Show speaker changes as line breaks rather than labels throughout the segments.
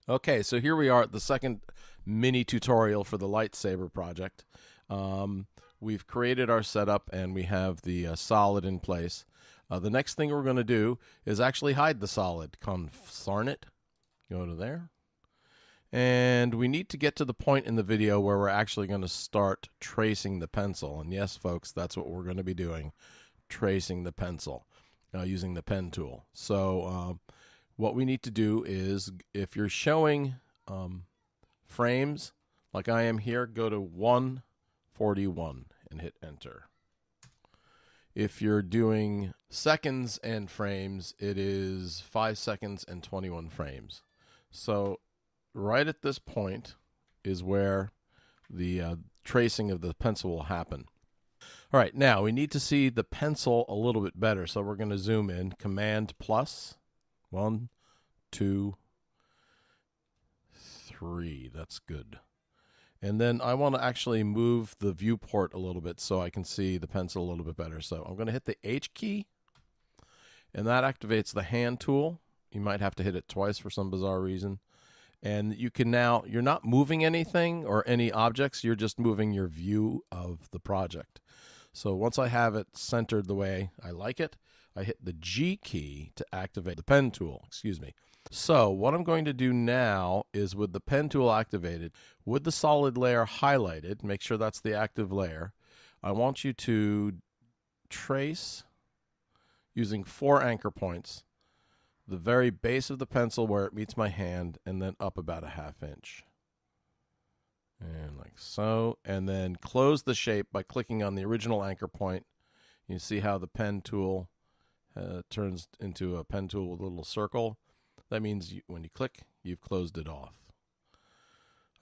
Okay, so here we are at the second mini tutorial for the lightsaber project. We've created our setup and we have the solid in place. The next thing we're going to do is actually hide the solid. Consarn it. Go to there. And we need to get to the point in the video where we're actually going to start tracing the pencil. And yes, folks, that's what we're going to be doing, tracing the pencil using the pen tool. So what we need to do is, if you're showing frames like I am here, go to 141 and hit enter. If you're doing seconds and frames, it is 5 seconds and 21 frames. So right at this point is where the tracing of the pencil will happen. All right, now we need to see the pencil a little bit better, so we're going to zoom in. Command plus 1, 2, 3. That's good. And then I want to actually move the viewport a little bit so I can see the pencil a little bit better. So I'm going to hit the H key, and that activates the hand tool. You might have to hit it twice for some bizarre reason. And you can now, you're not moving anything or any objects, you're just moving your view of the project. So once I have it centered the way I like it, I hit the G key to activate the pen tool, excuse me. So what I'm going to do now is, with the pen tool activated, with the solid layer highlighted, make sure that's the active layer, I want you to trace using 4 anchor points the very base of the pencil where it meets my hand, and then up about a ½ inch. And like so. And then close the shape by clicking on the original anchor point. You see how the pen tool turns into a pen tool with a little circle. That means when you click, you've closed it off.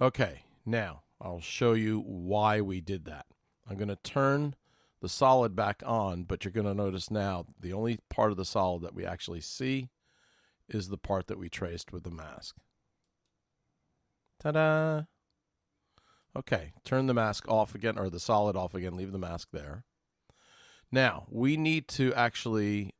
Okay, now I'll show you why we did that. I'm going to turn the solid back on, but you're going to notice now the only part of the solid that we actually see is the part that we traced with the mask. Ta-da! Okay, turn the mask off again, or the solid off again, leave the mask there. Now, we need to actually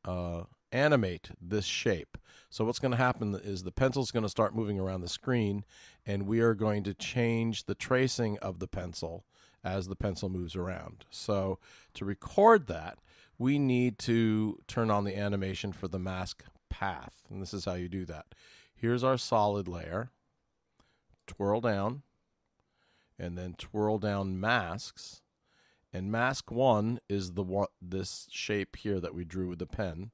animate this shape. So what's going to happen is the pencil's going to start moving around the screen, and we are going to change the tracing of the pencil as the pencil moves around. So to record that, we need to turn on the animation for the mask path, and this is how you do that. Here's our solid layer. Twirl down, and then twirl down masks. And mask 1 is this shape here that we drew with the pen.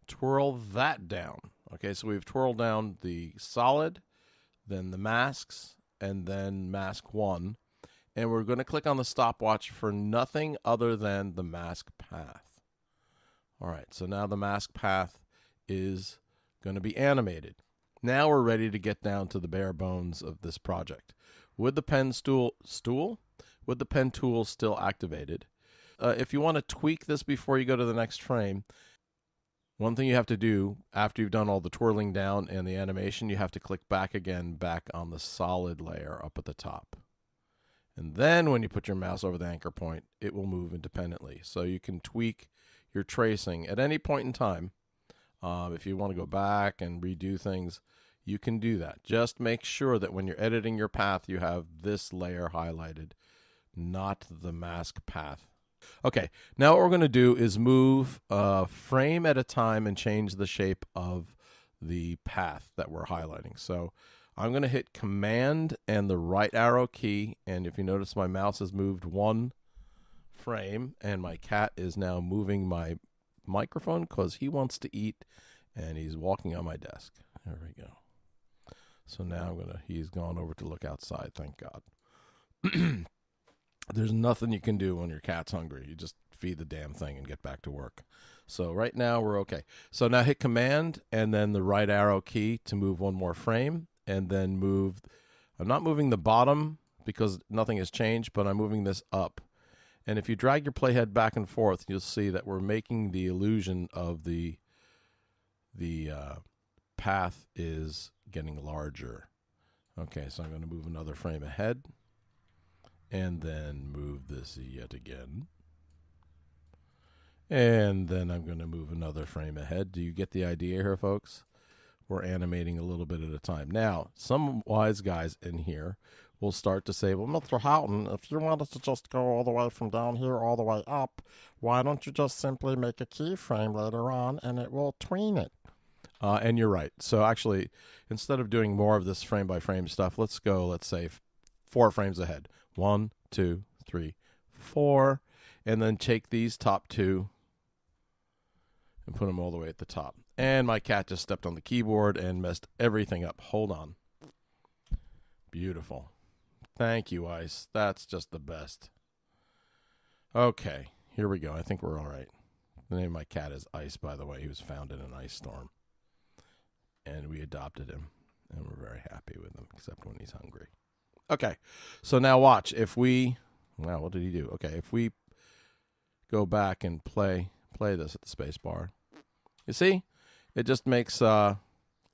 Twirl that down. Okay, so we've twirled down the solid, then the masks, and then mask 1. And we're going to click on the stopwatch for nothing other than the mask path. All right, so now the mask path is going to be animated. Now we're ready to get down to the bare bones of this project. With the pen with the pen tool still activated. If you want to tweak this before you go to the next frame, one thing you have to do after you've done all the twirling down and the animation, you have to click back again, back on the solid layer up at the top. And then when you put your mouse over the anchor point, it will move independently. So you can tweak your tracing at any point in time. If you want to go back and redo things, you can do that. Just make sure that when you're editing your path, you have this layer highlighted, not the mask path. Okay, now what we're going to do is move a frame at a time and change the shape of the path that we're highlighting. So I'm going to hit Command and the right arrow key, and if you notice, my mouse has moved 1 frame, and my cat is now moving my microphone because he wants to eat, and he's walking on my desk. There we go. So now he's gone over to look outside, thank God. There's nothing you can do when your cat's hungry. You just feed the damn thing and get back to work. So right now we're okay. So now hit Command and then the right arrow key to move 1 more frame, and then I'm not moving the bottom because nothing has changed, but I'm moving this up. And if you drag your playhead back and forth, you'll see that we're making the illusion of the path is getting larger. Okay, so I'm going to move another frame ahead, and then move this yet again. And then I'm going to move another frame ahead. Do you get the idea here, folks? we're animating a little bit at a time. Now, some wise guys in here will start to say, well, Mr. Houghton, if you wanted to just go all the way from down here all the way up, why don't you just simply make a keyframe later on and it will tween it? And you're right. So actually, instead of doing more of this frame by frame stuff, let's go, let's say, 4 frames ahead. 1, 2, 3, 4. And then take these top 2 and put them all the way at the top. And my cat just stepped on the keyboard and messed everything up. Hold on. Beautiful. Thank you, Ice. That's just the best. Okay, here we go. I think we're all right. The name of my cat is Ice, by the way. He was found in an ice storm. And we adopted him. And we're very happy with him, except when he's hungry. Okay, so now watch. If we... Wow, what did he do? Okay, if we go back and play this at the space bar. You see? It just makes life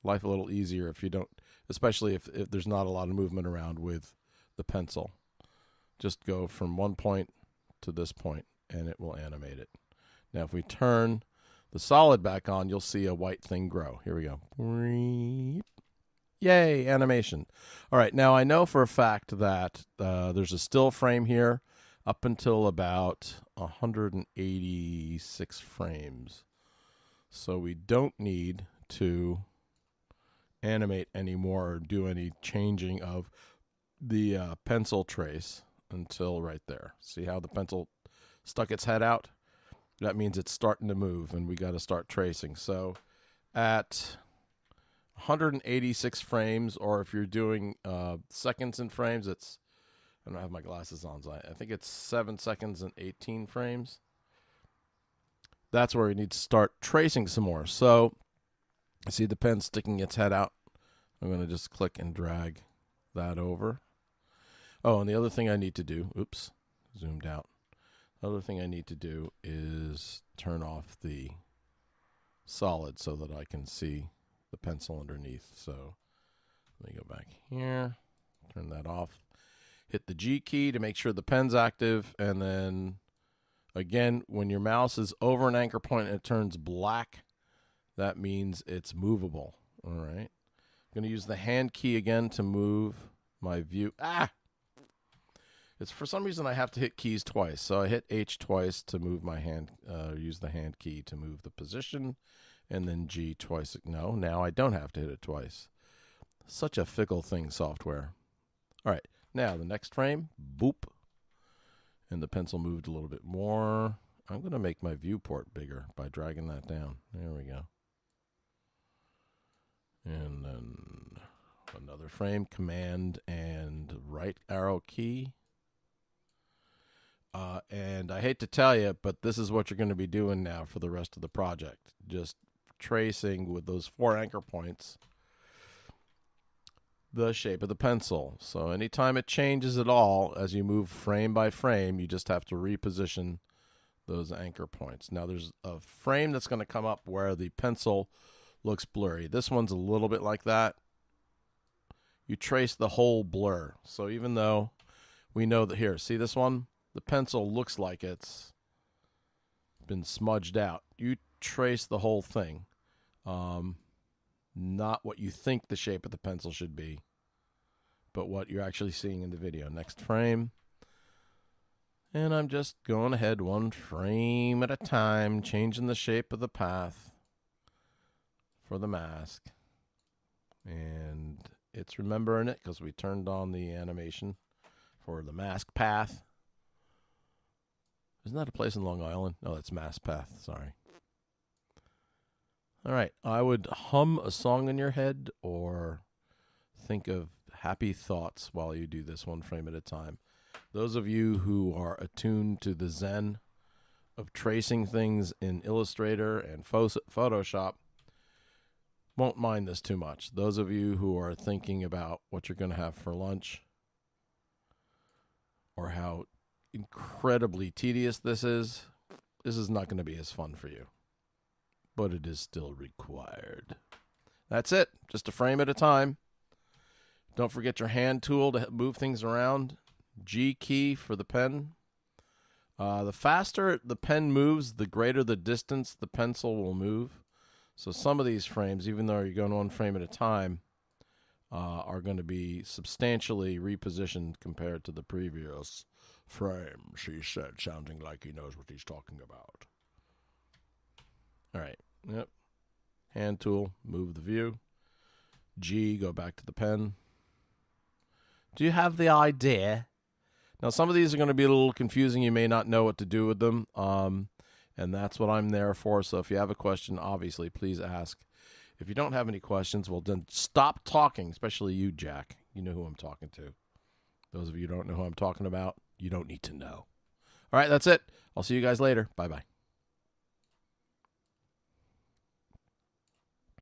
a little easier if you don't... Especially if there's not a lot of movement around with the pencil. Just go from one point to this point, and it will animate it. Now, if we turn the solid back on, you'll see a white thing grow. Here we go. Yay, animation. All right, now I know for a fact that there's a still frame here up until about 186 frames. So we don't need to animate anymore or do any changing of the pencil trace until right there. See how the pencil stuck its head out? That means it's starting to move, and we got to start tracing. So at 186 frames, or if you're doing seconds in frames, it's, I don't have my glasses on, so I think it's 7 seconds and 18 frames. That's where we need to start tracing some more. So I see the pen sticking its head out. I'm going to just click and drag that over. Oh, and the other thing I need to do, oops, zoomed out. The other thing I need to do is turn off the solid so that I can see the pencil underneath. So let me go back here, turn that off, hit the G key to make sure the pen's active, and then again, when your mouse is over an anchor point and it turns black, that means it's movable. All right. I'm going to use the hand key again to move my view. It's for some reason I have to hit keys twice. So I hit H twice to move my hand, use the hand key to move the position, and then G twice. No, now I don't have to hit it twice. Such a fickle thing, software. All right. Now the next frame, boop. And the pencil moved a little bit more. I'm going to make my viewport bigger by dragging that down. There we go. And then another frame, command and right arrow key. And I hate to tell you, but this is what you're going to be doing now for the rest of the project. Just tracing with those 4 anchor points the shape of the pencil. So anytime it changes at all, as you move frame by frame, you just have to reposition those anchor points. Now there's a frame that's going to come up where the pencil looks blurry. This one's a little bit like that. You trace the whole blur. So even though we know that here, see this one? The pencil looks like it's been smudged out. You trace the whole thing. Not what you think the shape of the pencil should be, but what you're actually seeing in the video. Next frame. And I'm just going ahead 1 frame at a time, changing the shape of the path for the mask. And it's remembering it because we turned on the animation for the mask path. Isn't that a place in Long Island? No, that's Mask Path. Sorry. All right. I would hum a song in your head or think of happy thoughts while you do this 1 frame at a time. Those of you who are attuned to the zen of tracing things in Illustrator and Photoshop won't mind this too much. Those of you who are thinking about what you're going to have for lunch or how incredibly tedious this is not going to be as fun for you. But it is still required. That's it. Just a frame at a time. Don't forget your hand tool to move things around. G key for the pen. The faster the pen moves, the greater the distance the pencil will move. So some of these frames, even though you're going one frame at a time, are going to be substantially repositioned compared to the previous frame, she said, sounding like he knows what he's talking about. All right. Yep. Hand tool, move the view. G, go back to the pen. Do you have the idea? Now, some of these are going to be a little confusing. You may not know what to do with them, and that's what I'm there for. So if you have a question, obviously, please ask. If you don't have any questions, well, then stop talking, especially you, Jack. You know who I'm talking to. Those of you who don't know who I'm talking about, you don't need to know. All right, that's it. I'll see you guys later. Bye-bye.